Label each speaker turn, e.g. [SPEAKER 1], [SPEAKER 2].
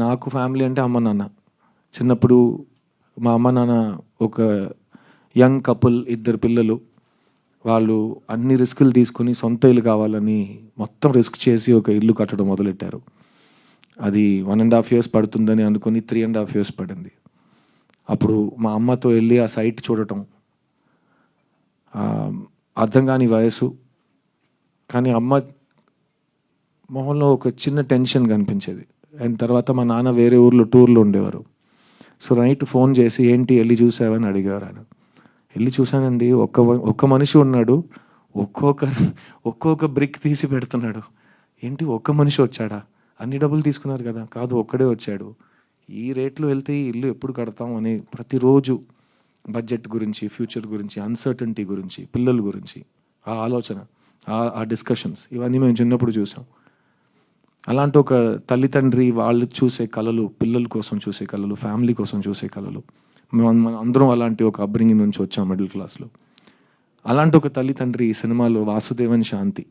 [SPEAKER 1] నాకు ఫ్యామిలీ అంటే అమ్మ నాన్న. చిన్నప్పుడు మా అమ్మ నాన్న ఒక యంగ్ కపుల్, 2 పిల్లలు. వాళ్ళు అన్ని రిస్కులు తీసుకుని సొంత ఇల్లు కావాలని మొత్తం రిస్క్ చేసి ఒక ఇల్లు కట్టడం మొదలెట్టారు. అది 1.5 years పడుతుందని అనుకుని 3.5 years పడింది. అప్పుడు మా అమ్మతో వెళ్ళి ఆ సైట్ చూడటం, అర్థం కాని వయసు, కానీ అమ్మ మొహంలో ఒక చిన్న టెన్షన్ కనిపించేది. అండ్ తర్వాత మా నాన్న వేరే ఊర్లో టూర్లో ఉండేవారు. సో నైట్ ఫోన్ చేసి ఏంటి వెళ్ళి చూసావని అడిగారు ఆయన. వెళ్ళి చూశానండి, ఒక్క మనిషి ఉన్నాడు, ఒక్కొక్క బ్రిక్ తీసి పెడుతున్నాడు. ఏంటి ఒక్క మనిషి వచ్చాడా, అన్ని డబ్బులు తీసుకున్నారు కదా, కాదు ఒక్కడే వచ్చాడు, ఈ రేట్లో వెళ్తే ఈ ఇల్లు ఎప్పుడు కడతాం అని ప్రతిరోజు బడ్జెట్ గురించి, ఫ్యూచర్ గురించి, అన్సర్టనిటీ గురించి, పిల్లల గురించి ఆ ఆలోచన, ఆ డిస్కషన్స్ ఇవన్నీ మేము చిన్నప్పుడు చూసాం. అలాంటి ఒక తల్లి తండ్రి వాళ్ళు చూసే కళలు, పిల్లల కోసం చూసే కళలు, ఫ్యామిలీ కోసం చూసే కళలు, మనం అందరం అలాంటి ఒక అప్బ్రింగింగ్ నుంచి వచ్చాం మిడిల్ క్లాస్లో. అలాంటి ఒక తల్లి తండ్రి ఈ సినిమాలో వాసుదేవన్ శాంతి.